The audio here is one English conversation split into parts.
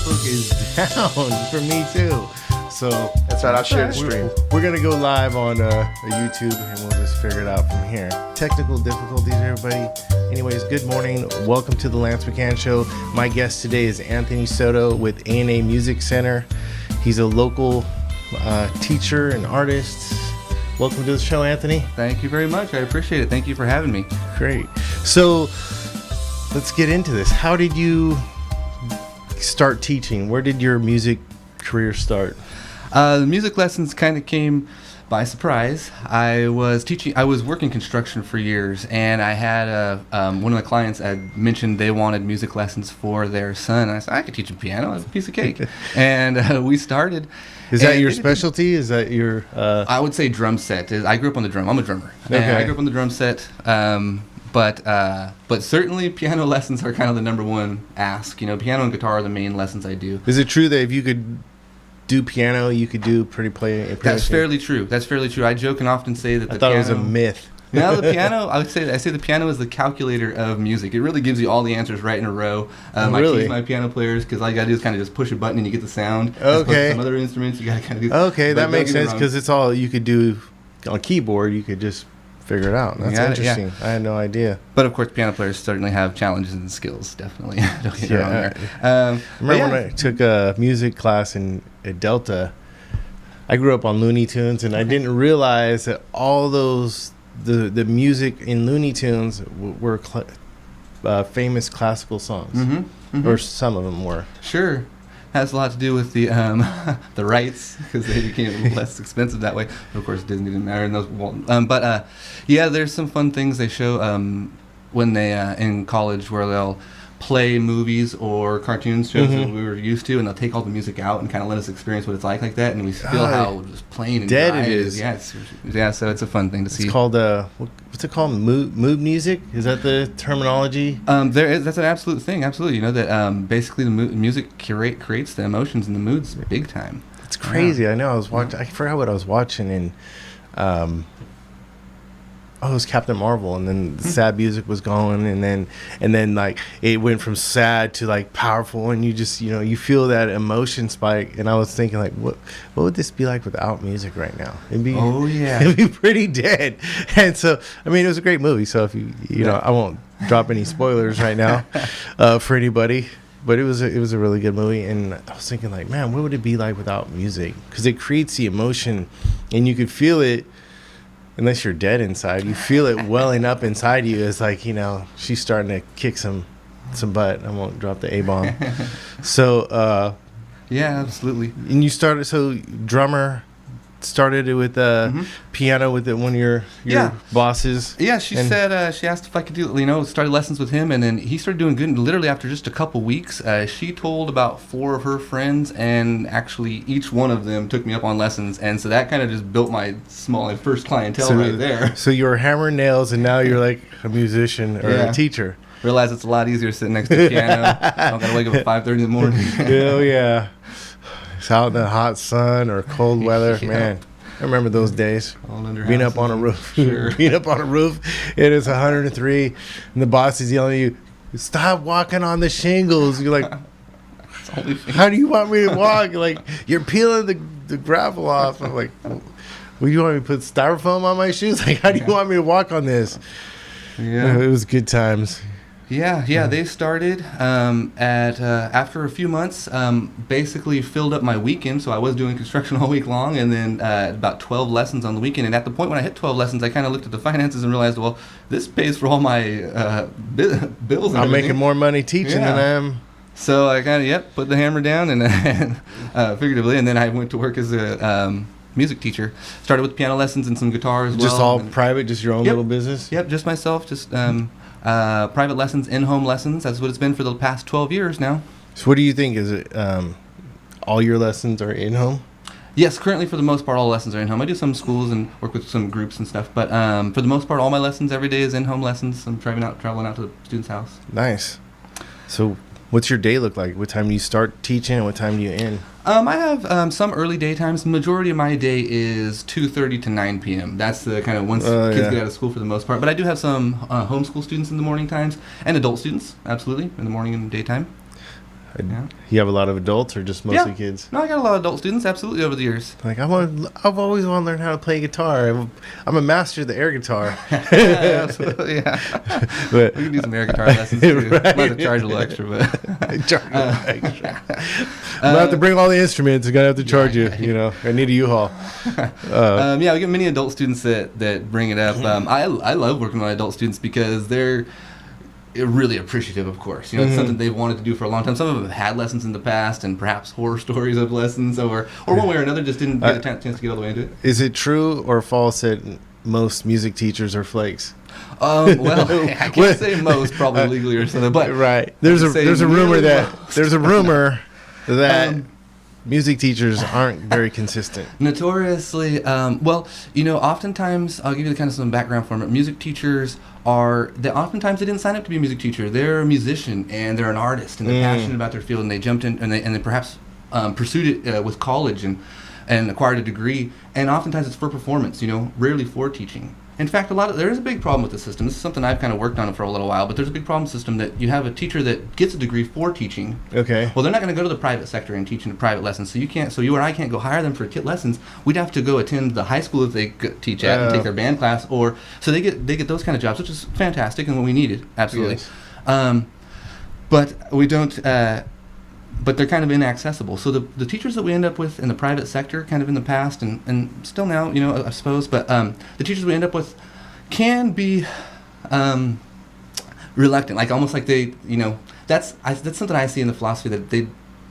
Facebook is down for me too. So that's right. I'll share the stream. We're gonna go live on a YouTube, and we'll just figure it out from here. Technical difficulties, everybody. Anyways, good morning. Welcome to the Lance McHan Show. My guest today is Anthony Soto with A&A Music Center. He's a local teacher and artist. Welcome to the show, Anthony. Thank you very much. I appreciate it. Thank you for having me. Great. So let's get into this. How did you start teaching? Where did your music career start? The music lessons kind of came by surprise. I was working construction for years, and I had one of the clients had mentioned they wanted music lessons for their son. And I said, I could teach him piano. It's a piece of cake. And we started. Is that your specialty? Is that your... I would say drum set. I grew up on the drum. I'm a drummer. Okay. And I grew up on the drum set. But certainly piano lessons are kind of the number one ask. You know, piano and guitar are the main lessons I do. Is it true that if you could do piano, you could do That's fairly true. That's fairly true. I joke and often say that I thought it was a myth. No, the piano. I say the piano is the calculator of music. It really gives you all the answers right in a row. Really? I teach my piano players because all you gotta do is kind of just push a button and you get the sound. Okay. As opposed to some other instruments, you gotta kind of do. Okay, that makes sense because it's all you could do on keyboard. You could just figure it out. That's interesting. Yeah. I had no idea. But of course, piano players certainly have challenges and skills. Definitely. Don't get me wrong there. Remember when I took a music class at Delta? I grew up on Looney Tunes, and I didn't realize that all those the music in Looney Tunes were famous classical songs, or some of them were. Sure, has a lot to do with the the rights because they became less expensive that way. But of course, Disney didn't matter in those. Yeah, there's some fun things they show when they in college where they'll play movies or cartoon shows that we were used to, and they'll take all the music out and kind of let us experience what it's like that, and we feel how just plain and dead dry it is. So it's a fun thing to see. It's called what's it called? Mood music? Is that the terminology? That's an absolute thing. Absolutely, you know that basically the music creates the emotions and the moods big time. It's crazy. Yeah. I know. I forgot what I was watching, and it was Captain Marvel, and then the sad music was going, and then like it went from sad to like powerful, and you just you feel that emotion spike. And I was thinking like, what would this be like without music right now? It'd be pretty dead. And so I mean, it was a great movie. So if you know, I won't drop any spoilers right now for anybody. But it was a really good movie, and I was thinking like, man, what would it be like without music? Because it creates the emotion, and you could feel it. Unless you're dead inside, you feel it welling up inside you. It's like, she's starting to kick some butt. I won't drop the A-bomb. So, yeah, absolutely. And you drummer started it with piano with one of your bosses. Yeah, she said she asked if I could do started lessons with him, and then he started doing good. And literally after just a couple weeks, she told about 4 of her friends, and actually each one of them took me up on lessons, and so that kind of just built my first clientele right there. So you were hammering nails, and now you're like a musician or a teacher. Realize it's a lot easier sitting next to a piano. I don't gotta wake up at 5:30 in the morning. Hell yeah. It's out in the hot sun or cold weather, man. I remember those days. Being up on a roof. Sure. Being up on a roof. It is 103, and the boss is yelling at you, "Stop walking on the shingles." You're like, "How do you want me to walk?" Like, you're peeling the gravel off. I'm like, "Well, you want me to put styrofoam on my shoes? Like, how do you want me to walk on this?" Yeah, it was good times. Yeah. They started after a few months, basically filled up my weekend. So I was doing construction all week long, and then about 12 lessons on the weekend. And at the point when I hit 12 lessons, I kind of looked at the finances and realized, well, this pays for all my bills. I'm making more money teaching than I am. So I kind of put the hammer down and figuratively, and then I went to work as a music teacher. Started with piano lessons and some guitar as well. Just all private, just your own little business? Yep, just myself, just private lessons, in-home lessons. That's what it's been for the past 12 years now. So what do you think? Is it all your lessons are in-home? Yes, currently for the most part, all lessons are in-home. I do some schools and work with some groups and stuff, but for the most part, all my lessons every day is in-home lessons. I'm traveling out to the student's house. Nice. So what's your day look like? What time do you start teaching and what time do you end? I have some early day times. The majority of my day is 2:30 to 9 p.m. That's the kind of once kids get out of school for the most part. But I do have some homeschool students in the morning times and adult students, absolutely, in the morning and daytime. Yeah. You have a lot of adults or just mostly kids? No, I got a lot of adult students, absolutely, over the years. Like, I've always wanted to learn how to play guitar. I'm a master of the air guitar. Yeah, absolutely, yeah. But, we can do some air guitar lessons, too. Right. Might have to charge a little extra, but... Charge a little extra. I'm going to have to bring all the instruments. I'm going to have to charge you, you know. I need a U-Haul. Yeah, we get many adult students that bring it up. I love working with adult students because they're really appreciative, of course. You know, it's something they've wanted to do for a long time. Some of them have had lessons in the past and perhaps horror stories of lessons, or one way or another just didn't get a chance to get all the way into it. Is it true or false that most music teachers are flakes? Well, I can't say most, probably legally or something, but right. There's a rumor that music teachers aren't very consistent. Notoriously, well, you know, oftentimes, I'll give you kind of some background for it. Music teachers oftentimes they didn't sign up to be a music teacher. They're a musician and they're an artist and they're passionate about their field, and they jumped in and they perhaps pursued it with college and acquired a degree. And oftentimes it's for performance, you know, rarely for teaching. In fact, there is a big problem with the system. This is something I've kind of worked on for a little while, but there's a big problem with the system that you have a teacher that gets a degree for teaching. Okay. Well, they're not going to go to the private sector and teach in private lessons, so you or I can't go hire them for kit lessons. We'd have to go attend the high school that they teach at and take their band class, so they get those kind of jobs, which is fantastic and what we needed, absolutely. Yes. But we don't. But they're kind of inaccessible. So the teachers that we end up with in the private sector, kind of in the past and still now, you know, I suppose, but the teachers we end up with can be reluctant, like almost like they, you know, that's something I see in the philosophy, that they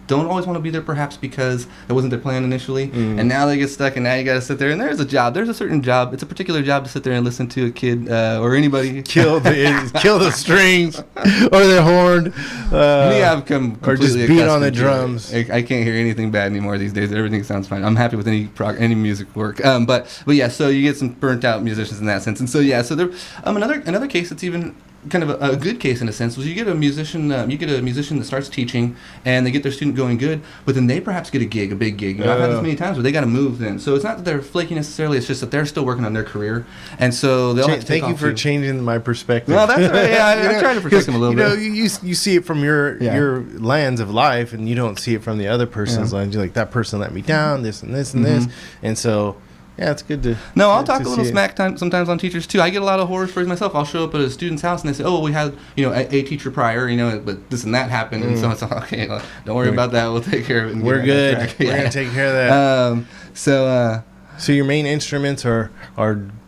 don't always want to be there perhaps because it wasn't their plan initially, and now they get stuck, and now you got to sit there, and there's a certain job, it's a particular job to sit there and listen to a kid or anybody kill the strings or the horn, me, I've come or just beat on the drums. I can't hear anything bad anymore these days. Everything sounds fine. I'm happy with any music work, but yeah, so you get some burnt out musicians in that sense, and so yeah, so there another case that's even kind of a good case in a sense was you get a musician that starts teaching and they get their student going good, but then they perhaps get a big gig. You know, I've had this many times where they got to move then. So it's not that they're flaky necessarily, it's just that they're still working on their career, and so they'll have to take off. Thank you for changing my perspective. No, that's right. Yeah, I try to protect them a little bit. You know, you see it from your lens of life, and you don't see it from the other person's lens. You're like, that person let me down, this and this and this, and so. Yeah, it's good to. No, I'll talk a little smack sometimes on teachers too. I get a lot of horror stories myself. I'll show up at a student's house and they say, "Oh, we had a teacher prior, but this and that happened," and so it's like, okay, well, don't worry about that. We'll take care of it. We're good. We're gonna take care of that. So your main instruments are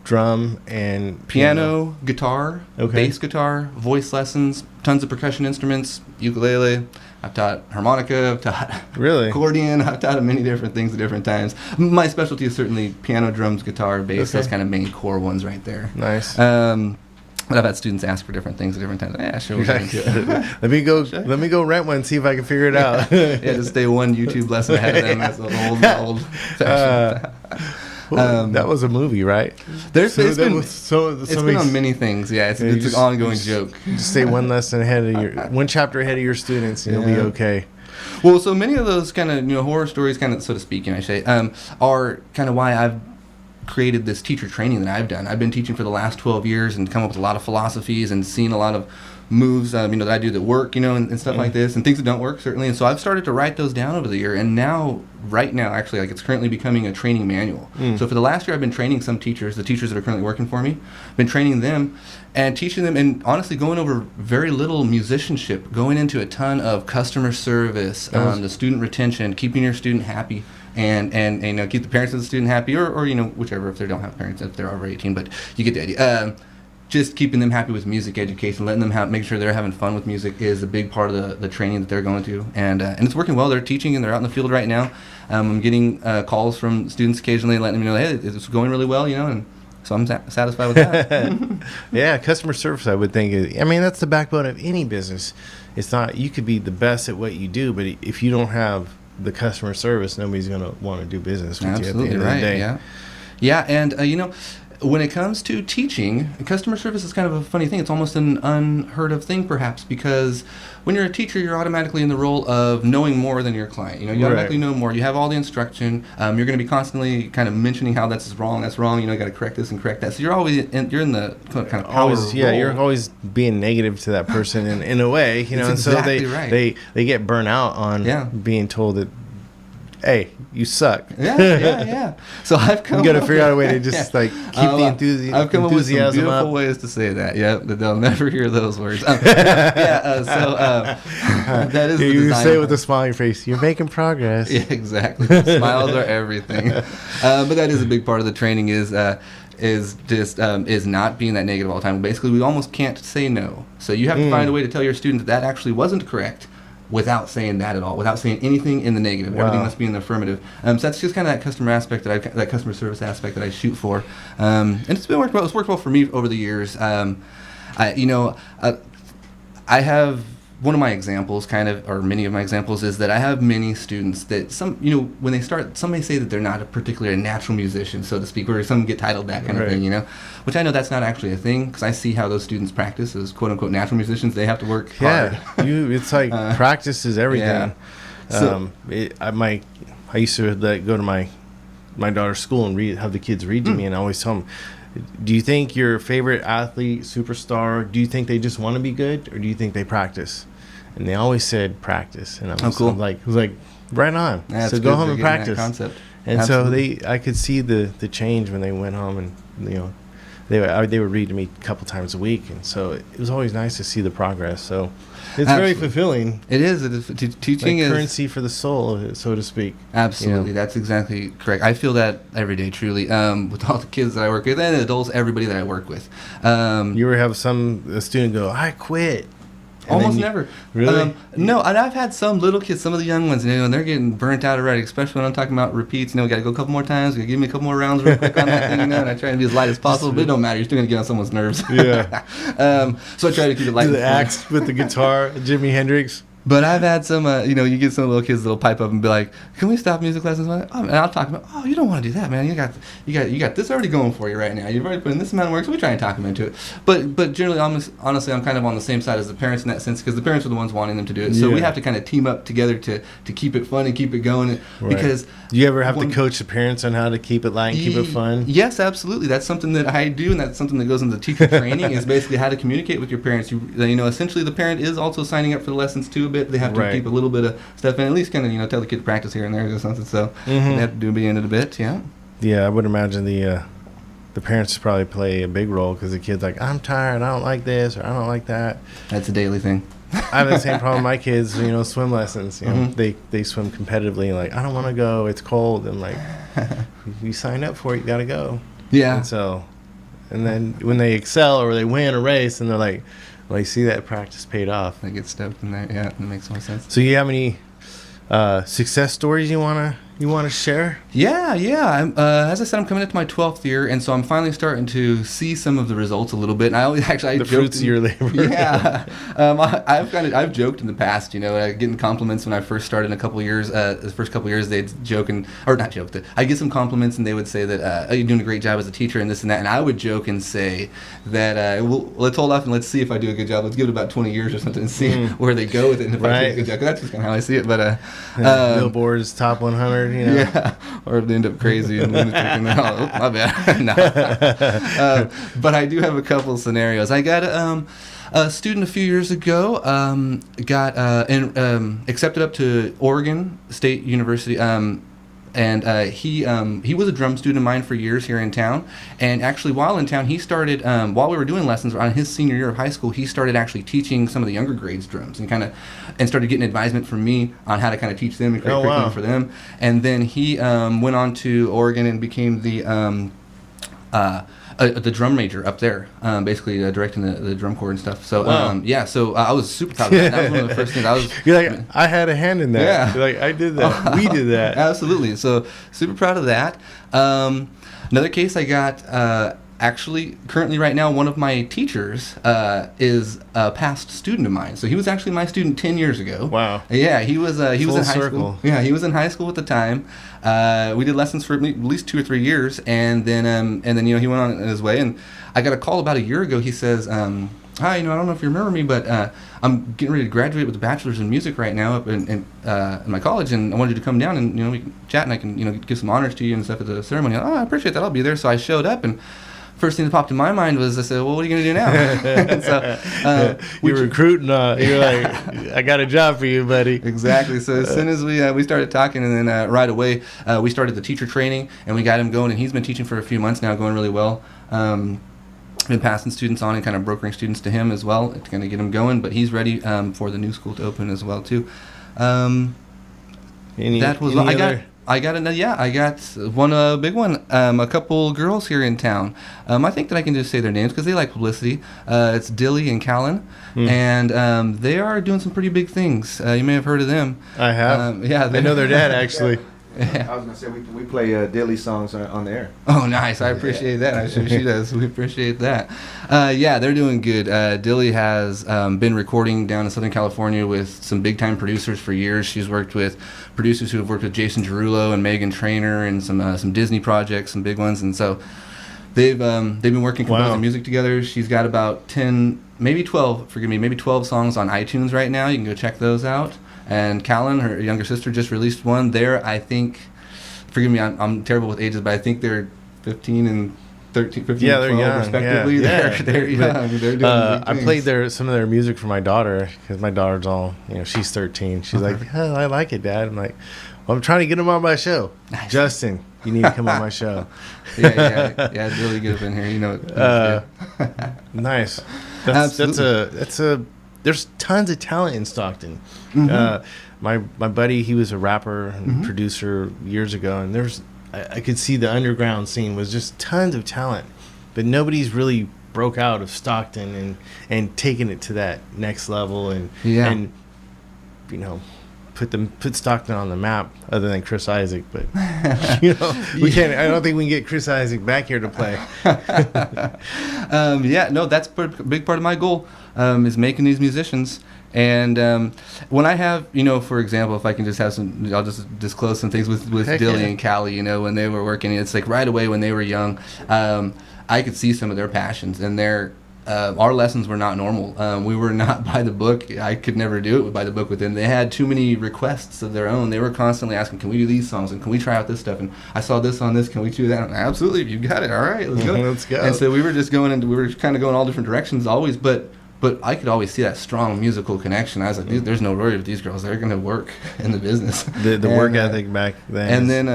drum and piano, guitar, bass guitar, voice lessons, tons of percussion instruments, ukulele. I've taught harmonica, I've taught accordion, I've taught many different things at different times. My specialty is certainly piano, drums, guitar, bass, those kind of main core ones right there. Nice. But I've had students ask for different things at different times. Yeah, sure. Let me go rent one and see if I can figure it out. Yeah, just stay one YouTube lesson ahead of them. That's the old fashion. That was a movie, right? It's been on many things. Yeah, it's an ongoing joke. Just stay one lesson ahead of one chapter ahead of your students, and you'll be okay. Well, so many of those kind of horror stories, kind of so to speak, I say, are kind of why I've created this teacher training that I've done. I've been teaching for the last 12 years and come up with a lot of philosophies and seen a lot of moves, that I do that work, and stuff like this, and things that don't work, certainly. And so I've started to write those down over the year, and right now, actually, like it's currently becoming a training manual. So for the last year, I've been training some teachers, the teachers that are currently working for me, been training them and teaching them, and honestly going over very little musicianship, going into a ton of customer service, the student retention, keeping your student happy, and keep the parents of the student happy, or whichever, if they don't have parents, if they're over 18, but you get the idea. Just keeping them happy with music education, letting them make sure they're having fun with music is a big part of the training that they're going to, and it's working well. They're teaching and they're out in the field right now. I'm getting calls from students occasionally, letting them know, hey, it's going really well, and so I'm satisfied with that. Yeah, customer service, I would think. That's the backbone of any business. It's not, you could be the best at what you do, but if you don't have the customer service, nobody's going to want to do business with you at the end of the day. Yeah, and when it comes to teaching, customer service is kind of a funny thing. It's almost an unheard of thing, perhaps, because when you're a teacher, you're automatically in the role of knowing more than your client. You automatically know more. You have all the instruction. You're going to be constantly kind of mentioning how that's wrong. You got to correct this and correct that. So you're always you're in the kind of power role. You're always being negative to that person in a way, That's and exactly so right. they get burnt out on being told that, hey, you suck. Yeah. So I've come. You got to figure out a way to just like keep the enthusiasm. I've come up with some beautiful up. ways to say that. Yep, that they'll never hear those words. So that is. You say it with a smiling face. You're making progress. Yeah, exactly. Smiles are everything. But that is a big part of the training is not being that negative all the time. Basically, we almost can't say no. So you have to find a way to tell your student that actually wasn't correct, without saying that at all, without saying anything in the negative. Wow. Everything must be in the affirmative. So that's just kind of that customer aspect that customer service aspect that I shoot for. And it's worked well. It's worked well for me over the years. I have one of my examples, or many of my examples, is that I have many students that when they start, some may say that they're not a particularly natural musician, so to speak, or some get titled that kind of thing, which I know that's not actually a thing, because I see how those students practice as quote unquote natural musicians. They have to work hard. It's like practice is everything. Yeah. So, I used to go to my daughter's school and have the kids read to me, and I always tell them, do you think your favorite athlete, superstar, do you think they just want to be good, or do you think they practice? And they always said practice, and I was like, right on. Yeah, so go home and practice. Concept. And Absolutely. so I could see the change when they went home, and they would read to me a couple times a week, and so it was always nice to see the progress. So it's very fulfilling. It is. Teaching is currency for the soul, so to speak. Absolutely, that's exactly correct. I feel that every day, truly, with all the kids that I work with and adults, everybody that I work with. You ever have a student go, "I quit"? Almost never. Really? No, and I've had some little kids, some of the young ones, and they're getting burnt out already, especially when I'm talking about repeats. We got to go a couple more times. We got to give me a couple more rounds real quick on that thing, and I try to be as light as possible, but it don't matter. You're still going to get on someone's nerves. Yeah. So I try to keep it light. The axe with the guitar, Jimi Hendrix. But I've had some, you get some little kids that'll pipe up and be like, "Can we stop music lessons?" And I'll talk about, "Oh, you don't want to do that, man. You got this already going for you right now. You've already put in this amount of work." So we try and talk them into it. But generally, honestly, I'm kind of on the same side as the parents in that sense, because the parents are the ones wanting them to do it. So we have to kind of team up together to keep it fun and keep it going. Right. Because do you ever have to coach the parents on how to keep it light and keep it fun? Yes, absolutely. That's something that I do, and that's something that goes into the teacher training is basically how to communicate with your parents. Essentially, the parent is also signing up for the lessons too a bit. They have to keep a little bit of stuff in, at least kind of tell the kid to practice here and there or something. So they have to be in it a bit. Yeah. Yeah, I would imagine the parents probably play a big role, because the kid's like, "I'm tired. I don't like this," or "I don't like that." That's a daily thing. I have the same problem with my kids. Swim lessons. They swim competitively, and like, "I don't want to go. It's cold." And like, you signed up for it. You got to go. Yeah. And then when they excel or they win a race, and they're like, "Well, you see that practice paid off." They get stoked in there. Yeah, that makes more sense. So you have any success stories you wanna share? Yeah. As I said, I'm coming into my 12th year, and so I'm finally starting to see some of the results a little bit. And the fruits of your labor. Yeah, I've joked in the past, getting compliments when I first started in a couple years. The first couple years, they'd I'd get some compliments, and they would say that, "Oh, you're doing a great job as a teacher," and this and that. And I would joke and say that, let's hold off and let's see if I do a good job. Let's give it about 20 years or something and see where they go with it, and if I do a good job. 'Cause that's just kind of how I see it. But Billboard's top 100. Yeah, or if they end up crazy and lunatic and then, oh, my bad. No. But I do have a couple scenarios. I got a student a few years ago, got accepted up to Oregon State University, and he was a drum student of mine for years here in town. And actually, while in town, he started, while we were doing lessons on his senior year of high school, he started actually teaching some of the younger grades drums, and started getting advisement from me on how to kind of teach them and create curriculum for them. And then he went on to Oregon and became the drum major up there, basically directing the drum corps and stuff. So so I was super proud of that. That was one of the first things You're like, I had a hand in that. Yeah. You're like, I did that. We did that. Absolutely. So super proud of that. Another case I got actually, currently right now, one of my teachers is a past student of mine. So he was actually my student 10 years ago. Wow. Yeah, he was in Full high circle. school. Yeah, he was in high school at the time. We did lessons for at least 2 or 3 years, and then he went on his way. And I got a call about a year ago. He says, "Hi, I don't know if you remember me, but I'm getting ready to graduate with a bachelor's in music right now up in my college, and I wanted you to come down and we can chat and I can give some honors to you and stuff at the ceremony." "Oh, I appreciate that. I'll be there." So I showed up, and first thing that popped in my mind was, I said, "Well, what are you going to do now?" And so you're recruiting. You're like, "I got a job for you, buddy." Exactly. So as soon as we started talking, and then right away we started the teacher training, and we got him going, and he's been teaching for a few months now, going really well. Been passing students on and kind of brokering students to him as well to kind of get him going, but he's ready for the new school to open as well too. That was I got one big one. A couple girls here in town. I think that I can just say their names because they like publicity. It's Dilly and Callan, and they are doing some pretty big things. You may have heard of them. I have. Yeah, I know their dad actually. I was gonna say we play Dilly songs on the air. Oh, nice! I appreciate that. I'm sure she does. We appreciate that. Yeah, they're doing good. Dilly has been recording down in Southern California with some big time producers for years. She's worked with producers who have worked with Jason Derulo and Meghan Trainor and some Disney projects, some big ones. And so they've been working composing music together. She's got about 10, maybe 12. Maybe 12 songs on iTunes right now. You can go check those out. And Callan, her younger sister, just released one. They're, I think, forgive me, I'm terrible with ages, but I think they're 15 and 13, 15 and 12 young, respectively. Yeah. They're young. They're doing I played some of their music for my daughter because my daughter's all, she's 13. She's like, "Oh, I like it, Dad." I'm like, "Well, I'm trying to get him on my show." Nice. "Justin, you need to come on my show." Yeah, really good up in here. Nice. Absolutely. There's tons of talent in Stockton. My buddy, he was a rapper and producer years ago, and I could see the underground scene was just tons of talent, but nobody's really broke out of Stockton and taken it to that next level and put Stockton on the map, other than Chris Isaac. But we can't. I don't think we can get Chris Isaac back here to play. That's a big part of my goal, is making these musicians. And when I have, for example, if I can just have I'll just disclose some things with Dilly and Callie, when they were working. It's like right away when they were young, I could see some of their passions, and our lessons were not normal. We were not by the book. I could never do it by the book with them. They had too many requests of their own. They were constantly asking, "Can we do these songs? And can we try out this stuff? And I saw this on this. Can we do that?" And, "Absolutely, you got it. All right, let's go." Let's go. And so we were just going, and we were kind of going all different directions always, but I could always see that strong musical connection. I was like, "There's no worry with these girls. They're going to work in the business." The work ethic back then. And then,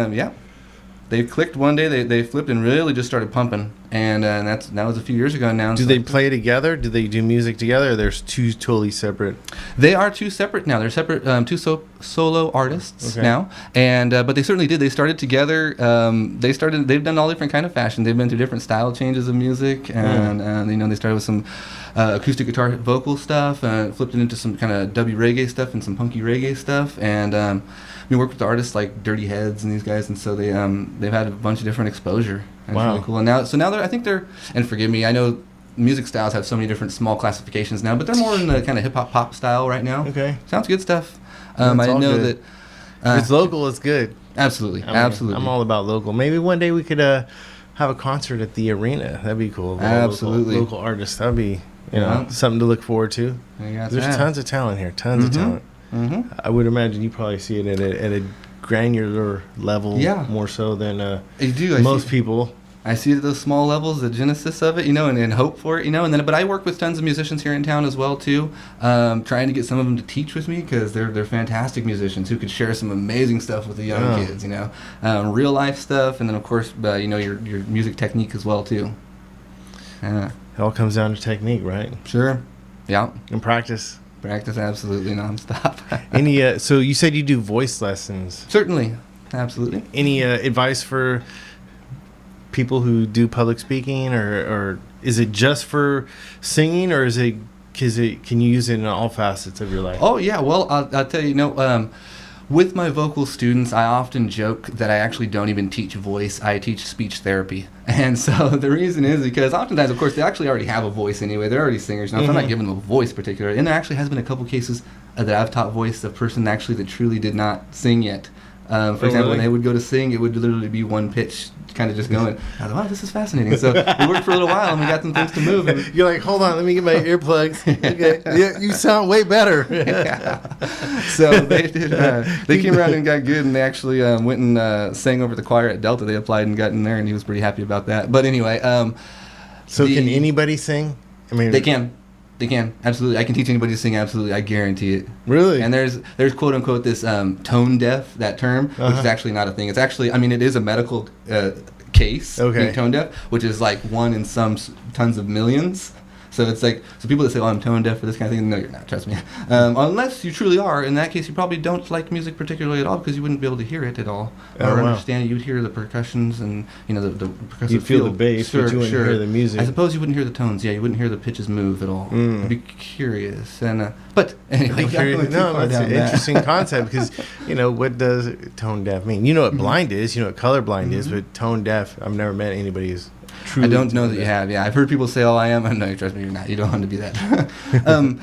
they clicked one day. They flipped and really just started pumping. And that was a few years ago now. Do they play together? Do they do music together? Or there's two totally separate? They are two separate now. They're separate, two solo artists now. And but they certainly did. They started together. They've done all different kind of fashion. They've been through different style changes of music. And they started with some acoustic guitar vocal stuff, flipped it into some kind of W reggae stuff and some punky reggae stuff. And we worked with artists like Dirty Heads and these guys, and so they've had a bunch of different exposure. And wow. It's really cool. And now I think they're, and forgive me, I know music styles have so many different small classifications now, but they're more in the kind of hip hop pop style right now. Okay. Sounds good stuff. I know that if it's local, it's good. Absolutely. Absolutely. I'm all about local. Maybe one day we could have a concert at the arena. That'd be cool. Absolutely. Local artists. That'd be something to look forward to. There's tons of talent here. Tons of talent. Mm-hmm. I would imagine you probably see it at a granular level more so than most people. I see it at those small levels, the genesis of it, and hope for it, but I work with tons of musicians here in town as well too, trying to get some of them to teach with me because they're fantastic musicians who could share some amazing stuff with the young kids, real life stuff, and then of course your music technique as well too. It all comes down to technique, right? Sure. Yeah. And practice. Practice absolutely nonstop. Any so you said you do voice lessons? Certainly, absolutely. Any advice for people who do public speaking, or is it just for singing, or can you use it in all facets of your life? Oh yeah, well I'll tell you, With my vocal students, I often joke that I actually don't even teach voice. I teach speech therapy. And so the reason is because oftentimes, of course, they actually already have a voice anyway. They're already singers. Now, if I'm not giving them a voice particularly, and there actually has been a couple cases that I've taught voice, a person actually that truly did not sing yet. For example, when they would go to sing, it would literally be one pitch, kind of just going. I thought, wow, this is fascinating. So we worked for a little while, and we got some things to move. And you're like, hold on, let me get my earplugs. Okay, yeah, you sound way better. Yeah. So they did. They came around and got good, and they actually went and sang over the choir at Delta. They applied and got in there, and he was pretty happy about that. But anyway, so can anybody sing? I mean, they can. They can, absolutely. I can teach anybody to sing, absolutely. I guarantee it. Really? And there's quote unquote this tone deaf, that term, which is actually not a thing. It's actually, I mean, it is a medical case, being tone deaf, which is like one in some tons of millions. So it's like, so people that say, oh, I'm tone deaf for this kind of thing, no, you're not, trust me. Unless you truly are. In that case, you probably don't like music particularly at all because you wouldn't be able to hear it at all. Or understand it. You'd hear the percussions and, the percussive you'd feel the bass, but you wouldn't hear the music. I suppose you wouldn't hear the tones. Yeah, you wouldn't hear the pitches move at all. I'd be curious. And but anyway, no, it's an interesting concept because, what does tone deaf mean? You know what blind is, you know what colorblind is, but tone deaf, I've never met anybody who's I don't know that you have. Yeah, I've heard people say, "Oh, I am." No, trust me, you're not. You don't want to be that.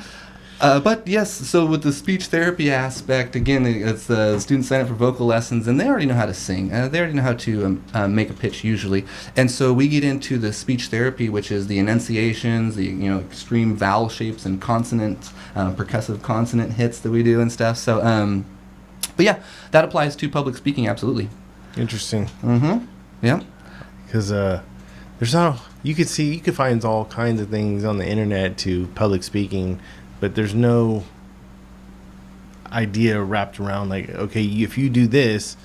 But yes, so with the speech therapy aspect, again, it's students sign up for vocal lessons, and they already know how to sing. They already know how to make a pitch usually, and so we get into the speech therapy, which is the enunciations, the extreme vowel shapes and consonants, percussive consonant hits that we do and stuff. So, but yeah, that applies to public speaking, absolutely. Interesting. Yeah. Because you could find all kinds of things on the internet to public speaking, but there's no idea wrapped around like, okay, if you do this,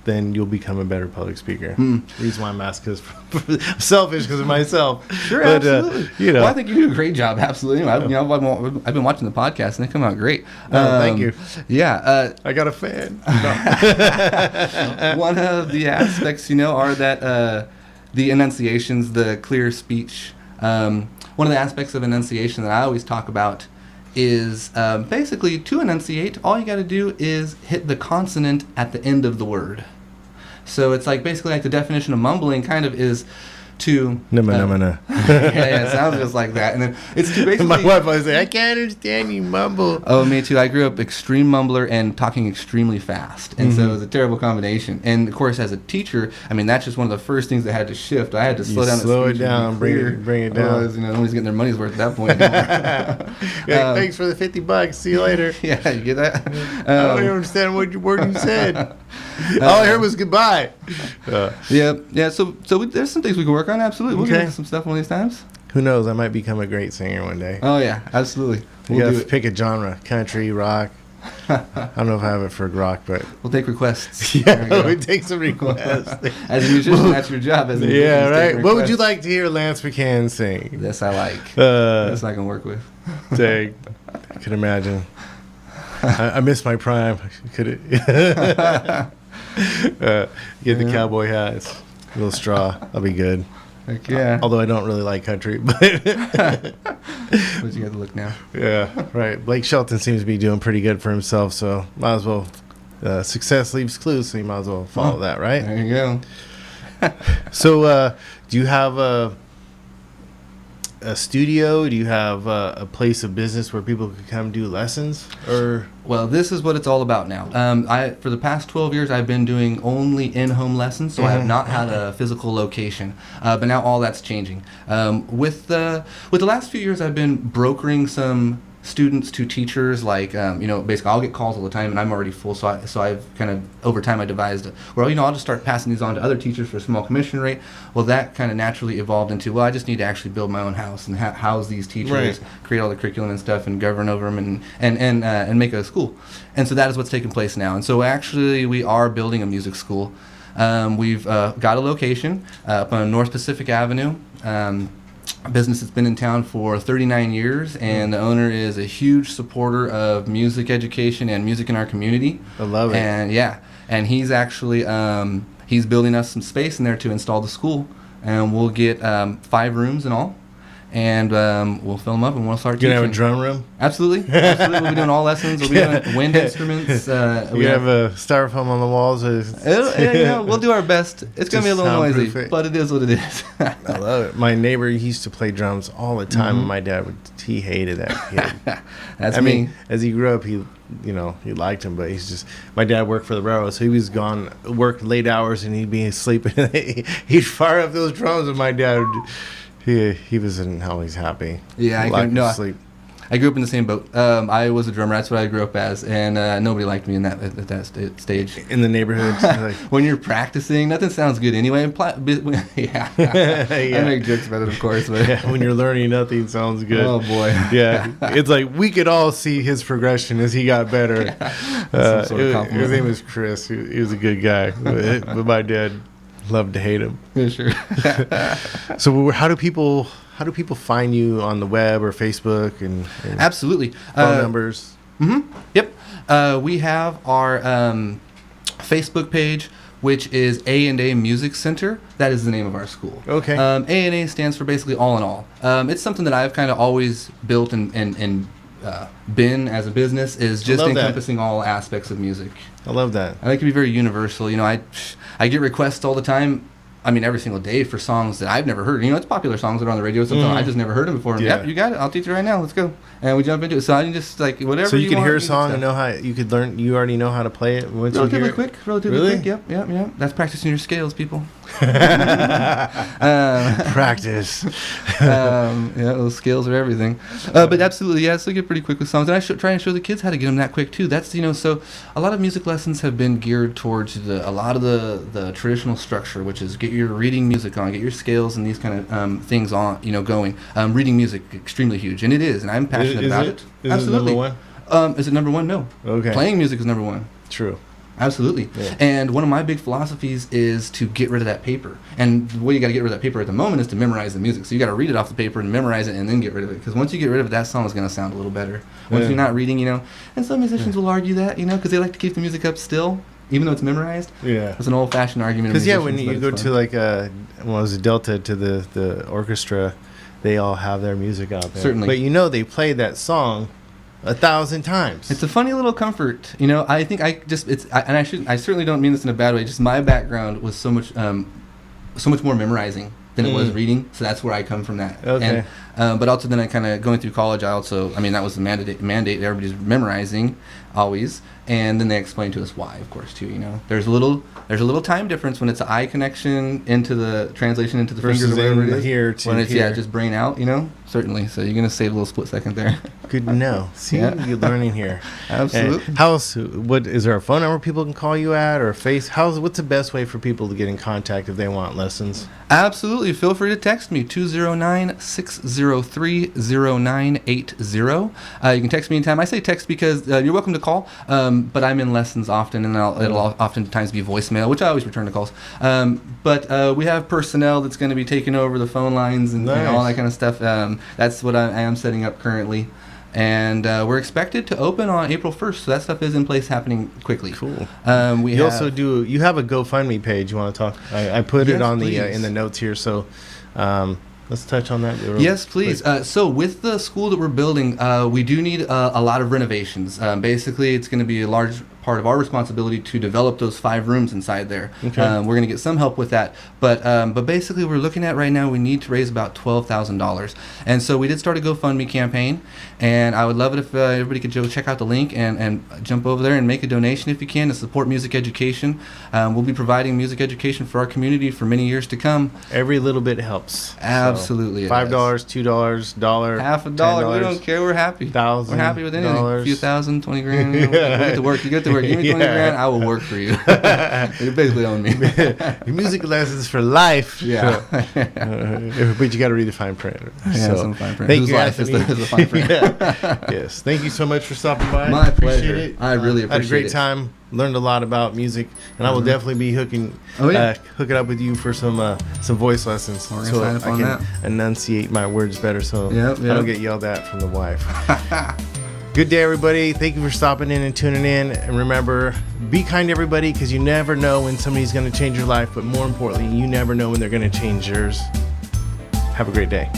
then you'll become a better public speaker. The reason why I'm asking is I'm selfish because of myself. Sure, but, absolutely. Well, I think you do a great job. Absolutely. I've been watching the podcast and they come out great. Thank you. Yeah. I got a fan. One of the aspects, are that the enunciations, the clear speech. One of the aspects of enunciation that I always talk about is basically to enunciate, all you got to do is hit the consonant at the end of the word. So it's like basically like the definition of mumbling kind of is to no. Yeah, it sounds just like that. And then it's to basically my wife always say, I can't understand you mumble. Oh, me too. I grew up extreme mumbler and talking extremely fast. And so it was a terrible combination. And of course as a teacher, I mean that's just one of the first things that had to shift. I had to slow it down, bring it down. Otherwise, nobody's getting their money's worth at that point anymore. Thanks for the $50. See you later. Yeah, you get that? I don't even understand what word you said. All I heard was goodbye. Yeah. So there's some things we can work on. Absolutely, we'll do some stuff one of these times. Who knows? I might become a great singer one day. Oh yeah, absolutely. We'll do it. Pick a genre: country, rock. I don't know if I have it for rock, but we'll take requests. Yeah, we take some requests. As a musician, that's your job. As a musician, yeah, right. What would you like to hear Lance McHan sing? This I like. This I can work with. Dang, I can imagine. I miss my prime. Could it? Get the cowboy hats, a little straw. I'll be good. Heck yeah. Although I don't really like country, but but you got to look now. Yeah, right. Blake Shelton seems to be doing pretty good for himself, so might as well. Success leaves clues, so you might as well follow that, right? There you go. So, do you have a studio? Do you have a place of business where people could come do lessons? Or well, this is what it's all about now. For the past 12 years, I've been doing only in-home lessons, so I have not had a physical location. But now all that's changing. With the last few years, I've been brokering some students to teachers, like basically I'll get calls all the time and I'm already full, so I've kind of over time I devised I'll just start passing these on to other teachers for a small commission rate. Well, that kind of naturally evolved into I just need to actually build my own house and house these teachers, create all the curriculum and stuff and govern over them and make a school. And so that is what's taking place now. And so actually we are building a music school. We've got a location up on North Pacific Avenue. A business that's been in town for 39 years, and the owner is a huge supporter of music education and music in our community. I love it. And he's actually he's building us some space in there to install the school, and we'll get 5 rooms in all. and we'll fill them up and we'll start You're teaching. gonna have a drum room. Absolutely. We'll be doing all lessons. We'll be doing wind instruments. We have a styrofoam on the walls. We'll do our best. It's gonna be a little noisy, but it is what it is. I love it. My neighbor, he used to play drums all the time, and my dad he hated that. That's I me. mean, as he grew up, he liked him, but my dad worked for the railroad, so he was gone, worked late hours, and he'd be asleep. He'd fire up those drums, and my dad, he wasn't always happy. Yeah, I liked can. No, sleep. I grew up in the same boat. I was a drummer. That's what I grew up as, and nobody liked me in that at that stage. In the neighborhood, like, when you're practicing, nothing sounds good anyway. Yeah, I make jokes about it, of course. But yeah, when you're learning, nothing sounds good. Oh boy. Yeah, it's like we could all see his progression as he got better. His name was Chris. He was a good guy, but my dad loved to hate him. Yeah, sure. So how do people find you on the web or Facebook and Absolutely. phone numbers? Yep. We have our Facebook page, which is A&A Music Center. That is the name of our school. Okay. A&A stands for basically all in all. It's something that I've kind of always built and been as a business, is just encompassing all aspects of music. I love that. I like to be very universal. I get requests all the time. I mean, every single day for songs that I've never heard. It's popular songs that are on the radio. Sometimes I just never heard them before. Yeah. Yep, you got it. I'll teach you right now. Let's go. And we jump into it. So I can just whatever. So you can want, hear a song and know how you could learn. You already know how to play it once you hear it. Relatively Really? quick. Yep. That's practicing your scales, people. Practice. Those scales are everything. But absolutely, yeah, so get pretty quick with songs. And I try and show the kids how to get them that quick too. That's so a lot of music lessons have been geared towards a lot of the traditional structure, which is get your reading music on, get your scales and these kind of things on, going. Reading music, extremely huge, and it is, and I'm passionate about it. Is Absolutely. it number one? Is it number one? No. Okay. Playing music is number one. True. Absolutely. Yeah. And one of my big philosophies is to get rid of that paper. And the way you got to get rid of that paper at the moment is to memorize the music. So you got to read it off the paper and memorize it and then get rid of it. Because once you get rid of it, that song is going to sound a little better. Once you're not reading, and some musicians will argue that, because they like to keep the music up still, even though it's memorized. Yeah. It's an old-fashioned argument. Because when you go to when I was a Delta to the orchestra, they all have their music out there. Certainly. But they play that song 1,000 times. It's a funny little comfort, I think I certainly don't mean this in a bad way. Just my background was so much more memorizing than it was reading, so that's where I come from that. Okay. And, but also then I kind of going through college. That was the mandate. Everybody's memorizing always, and then they explain to us why, of course, too. There's a little time difference when it's an eye connection into the translation into the versus fingers or whatever it is. Here to when it's here. just brain out, certainly. So you're gonna save a little split second there. Good to know. See, you're learning here. Absolutely. And how else? What is there a phone number people can call you at, or what's the best way for people to get in contact if they want lessons? Absolutely. Feel free to text me, 209-603-0980. You can text me anytime. I say text because you're welcome to call, but I'm in lessons often, and it'll oftentimes be voicemail, which I always return to calls. But we have personnel that's going to be taking over the phone lines and all that kind of stuff. That's what I am setting up currently. And we're expected to open on April 1st, so that stuff is in place, happening quickly. Cool. You also do. You have a GoFundMe page. You want to talk? I put it on the in the notes here. So let's touch on that. Yes, please. So with the school that we're building, we do need a lot of renovations. Basically, it's going to be a large part of our responsibility to develop those 5 rooms inside there. Okay. We're going to get some help with that, but basically we're looking at right now we need to raise about $12,000, and so we did start a GoFundMe campaign, and I would love it if everybody could go check out the link and jump over there and make a donation if you can to support music education. We'll be providing music education for our community for many years to come. Every little bit helps. Absolutely. So $5, $2, $1, half a dollar. $10, we don't care. We're happy. $1,000. We're happy with anything. A few thousand, 20 grand. You get to work. You get to work. Give me 20 grand. I will work for you. You basically own me. Your music lessons for life. Yeah. But you got to read the fine print. Yeah, some fine print. Thank Whose you, life is Anthony. the fine print? Yes. Thank you so much for stopping by. My Appreciate pleasure. it. I really appreciate it. Had a great time. Learned a lot about music, and I will definitely be hooking up with you for some voice lessons, We're so gonna I sign up on can that. enunciate my words better, so Yep. I don't get yelled at from the wife. Good day, everybody. Thank you for stopping in and tuning in. And remember, be kind to everybody, because you never know when somebody's going to change your life, but more importantly, you never know when they're going to change yours. Have a great day.